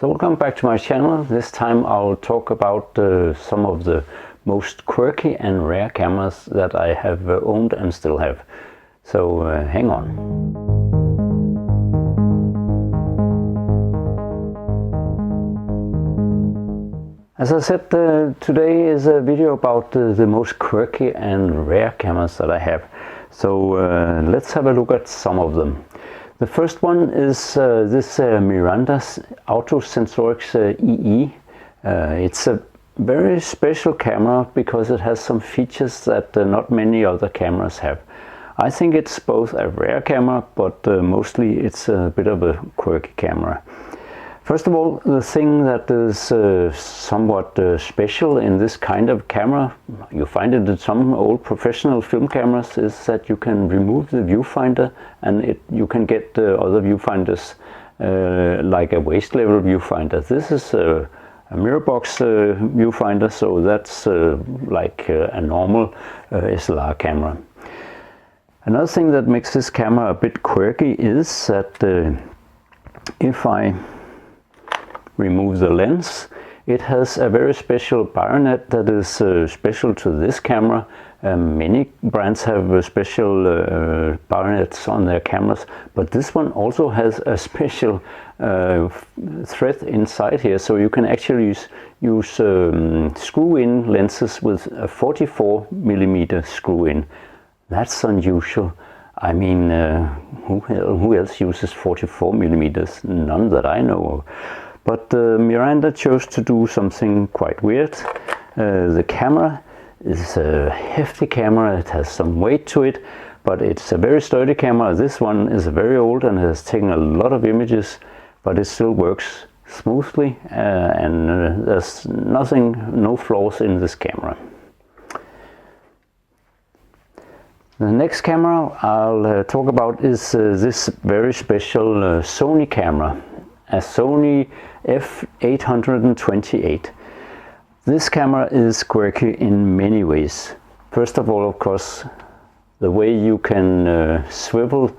So welcome back to my channel. This time I'll talk about some of the most quirky and rare cameras that I have owned and still have. So hang on. As I said, today is a video about the most quirky and rare cameras that I have. So let's have a look at some of them. The first one is this Mirando Autosensorics EE. It's a very special camera because it has some features that not many other cameras have. I think it's both a rare camera, but mostly it's a bit of a quirky camera. First of all, the thing that is somewhat special in this kind of camera, you find it in some old professional film cameras, is that you can remove the viewfinder and you can get other viewfinders like a waist level viewfinder. This is a mirror box viewfinder, so that's like a normal SLR camera. Another thing that makes this camera a bit quirky is that if I remove the lens, it has a very special bayonet that is special to this camera. Many brands have special bayonets on their cameras, but this one also has a special thread inside here, so you can actually use screw-in lenses with a 44mm screw-in. That's unusual. I mean, who else uses 44mm? None that I know of. But Mirando chose to do something quite weird. The camera is a hefty camera, it has some weight to it, but it's a very sturdy camera. This one is very old and has taken a lot of images, but it still works smoothly and there's no flaws in this camera. The next camera I'll talk about is this very special Sony camera, a Sony F828. This camera is quirky in many ways. First of all, of course, the way you can swivel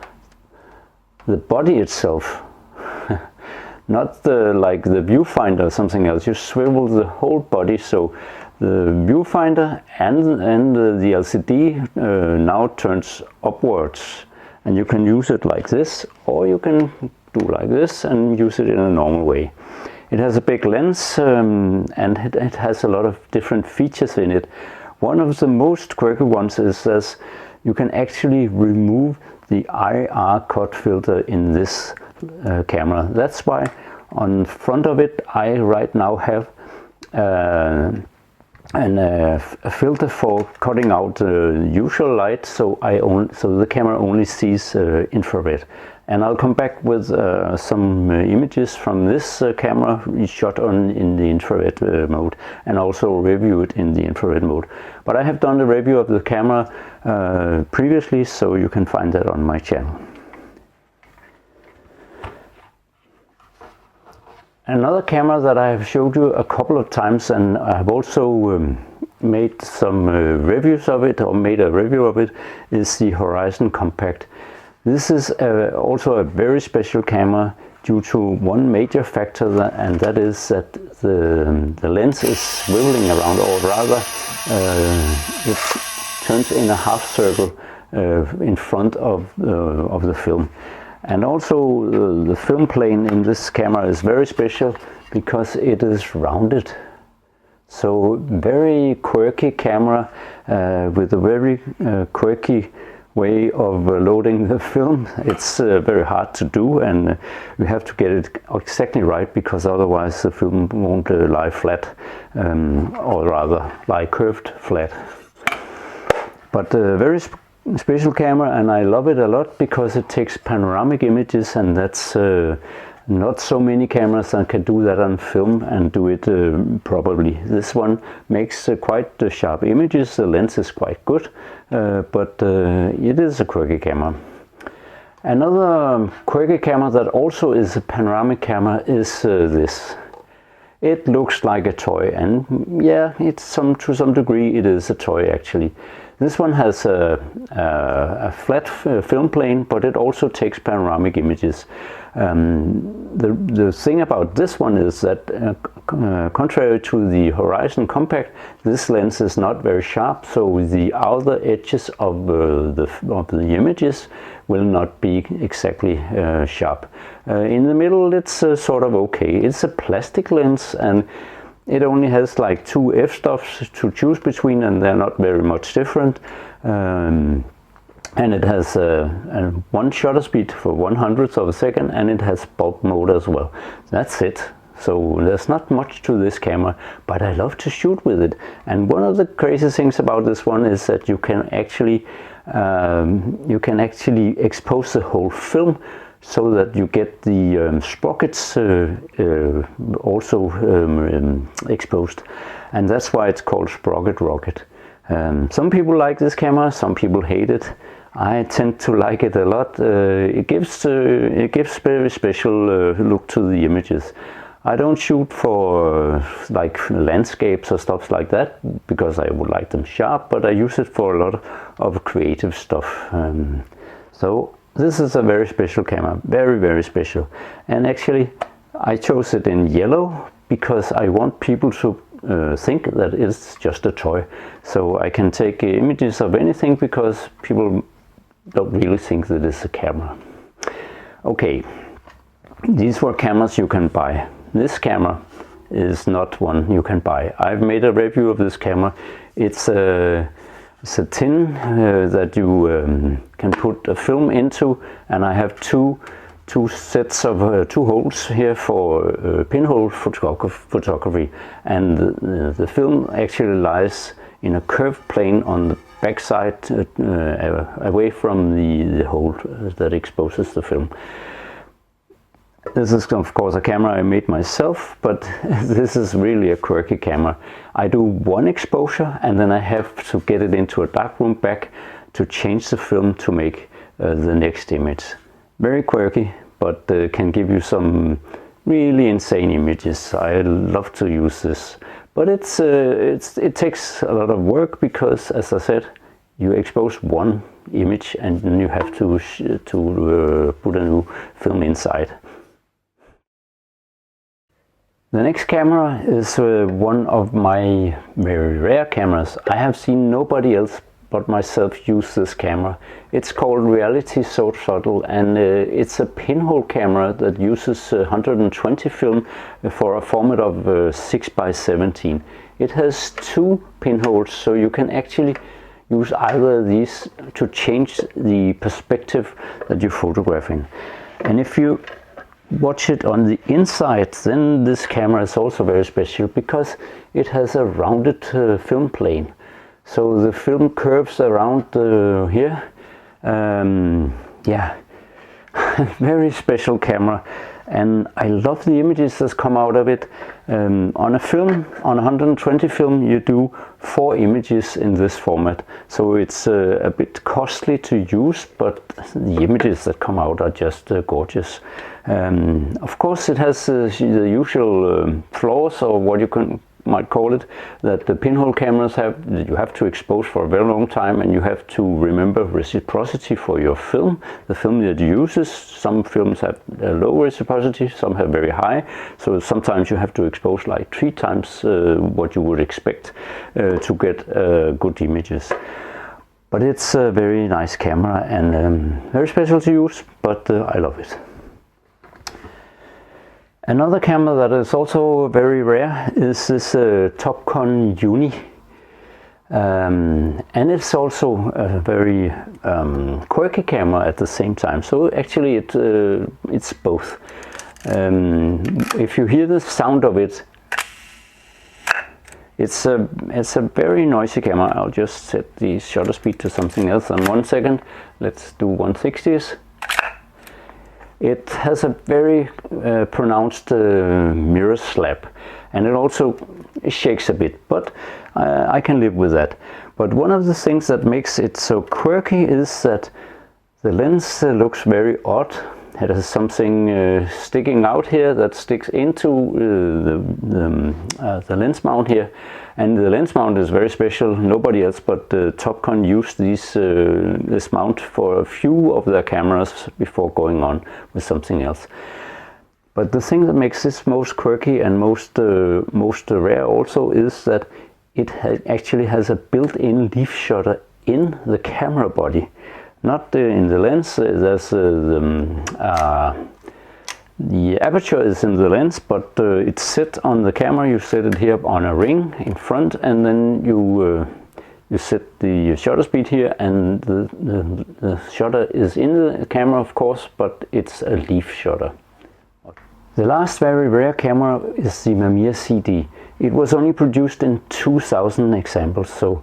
the body itself, not like the viewfinder or something else. You swivel the whole body, so the viewfinder and the LCD now turns upwards, and you can use it like this, or you can do like this and use it in a normal way. It has a big lens and it has a lot of different features in it. One of the most quirky ones is that you can actually remove the IR cut filter in this camera. That's why on front of it I right now have a filter for cutting out usual light, so the camera only sees infrared. And I'll come back with some images from this camera shot in the infrared mode, and also review it in the infrared mode. But I have done a review of the camera previously, so you can find that on my channel. Another camera that I have showed you a couple of times, and I have also made some reviews of it, or made a review of it, is the Horizon Kompakt. This is also a very special camera due to one major factor, and that is that the lens is swiveling around, or rather it turns in a half circle in front of the film. And also the film plane in this camera is very special because it is rounded. So very quirky camera with a very quirky way of loading the film. It's very hard to do, and you have to get it exactly right, because otherwise the film won't lie flat, or rather lie curved flat. But a very special camera, and I love it a lot because it takes panoramic images, and that's not so many cameras that can do that on film and do it properly. This one makes quite sharp images. The lens is quite good, but it is a quirky camera. Another quirky camera that also is a panoramic camera is this. It looks like a toy, and yeah, it's to some degree it is a toy actually. This one has a flat film plane, but it also takes panoramic images. The thing about this one is that contrary to the Horizon Kompakt, this lens is not very sharp, so the outer edges of the images will not be exactly sharp. In the middle it's sort of okay. It's a plastic lens, and it only has like 2 f-stops to choose between, and they're not very much different. And it has one shutter speed for 1/100th of a second, and it has bulb mode as well. That's it. So there's not much to this camera, but I love to shoot with it. And one of the crazy things about this one is that you can actually expose the whole film, so that you get the sprockets also exposed, and that's why it's called Sprocket Rocket. Some people like this camera, some people hate it. I tend to like it a lot. It gives very special look to the images. I don't shoot for like landscapes or stuff like that, because I would like them sharp, but I use it for a lot of creative stuff. So this is a very special camera, very, very special. And actually I chose it in yellow because I want people to think that it's just a toy. So I can take images of anything because people don't really think that it's a camera. Okay, these were cameras you can buy. This camera is not one you can buy. I've made a review of this camera. It's a tin that you can put a film into, and I have two sets of 2 holes here for pinhole photography, and the film actually lies in a curved plane on the back side away from the hole that exposes the film. This is of course a camera I made myself, but this is really a quirky camera. I do 1 exposure, and then I have to get it into a darkroom back to change the film to make the next image. Very quirky, but can give you some really insane images. I love to use this, but it takes a lot of work because, as I said, you expose 1 image and then you have to put a new film inside. The next camera is one of my very rare cameras. I have seen nobody else but myself use this camera. It's called RealitySoSubtle, and it's a pinhole camera that uses 120 film for a format of 6x17. It has 2 pinholes, so you can actually use either of these to change the perspective that you're photographing. And if you watch it on the inside, then this camera is also very special because it has a rounded film plane. So the film curves around here. Yeah, very special camera, and I love the images that come out of it. On a film, on 120 film, you do 4 images in this format, so it's a bit costly to use, but the images that come out are just gorgeous. Of course it has the usual flaws, or what you might call it, that the pinhole cameras have. That you have to expose for a very long time, and you have to remember reciprocity for your film, the film that you use. Some films have a low reciprocity, some have very high, so sometimes you have to expose like 3 times what you would expect to get good images. But it's a very nice camera, and very special to use, but I love it. Another camera that is also very rare is this Topcon UNI, and it's also a very quirky camera at the same time. So actually it's both. If you hear the sound of it, it's a very noisy camera. I'll just set the shutter speed to something else on 1 second. Let's do 1/60th. It has a very pronounced mirror slap, and it also shakes a bit, but I can live with that. But one of the things that makes it so quirky is that the lens looks very odd. It has something sticking out here that sticks into the lens mount here, and the lens mount is very special. Nobody else but Topcon used this mount for a few of their cameras before going on with something else. But the thing that makes this most quirky and most rare also is that it actually has a built-in leaf shutter in the camera body. Not in the lens. There's the aperture is in the lens, but it's set on the camera. You set it here on a ring in front, and then you set the shutter speed here, and the shutter is in the camera, of course, but it's a leaf shutter. The last very rare camera is the Mamiya ZD. It was only produced in 2,000 examples, so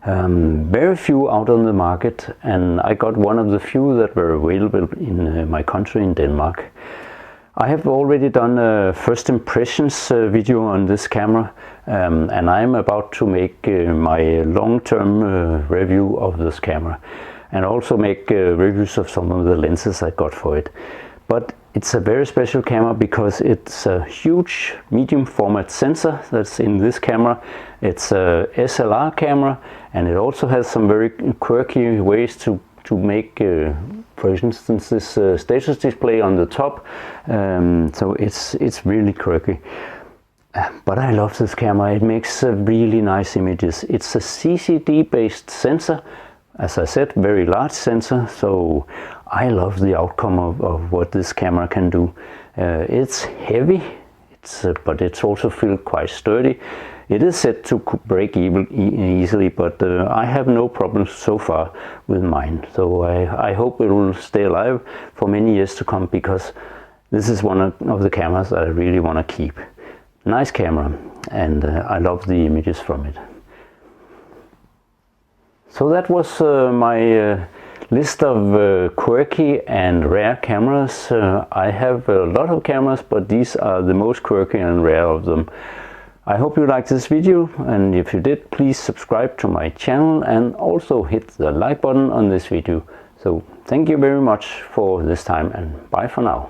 very few out on the market, and I got one of the few that were available in my country, in Denmark. I have already done a first impressions video on this camera, and I'm about to make my long-term review of this camera, and also make reviews of some of the lenses I got for it. But it's a very special camera because it's a huge medium format sensor that's in this camera. It's a SLR camera, and it also has some very quirky ways to make, for instance, this status display on the top. So it's really quirky. But I love this camera. It makes really nice images. It's a CCD based sensor. As I said, very large sensor, so I love the outcome of what this camera can do. It's heavy, but it's also feel quite sturdy. It is said to break easily, but I have no problems so far with mine. So I hope it will stay alive for many years to come, because this is one of the cameras that I really want to keep. Nice camera, and I love the images from it. So that was my list of quirky and rare cameras. I have a lot of cameras, but these are the most quirky and rare of them. I hope you liked this video, and if you did, please subscribe to my channel and also hit the like button on this video. So thank you very much for this time, and bye for now.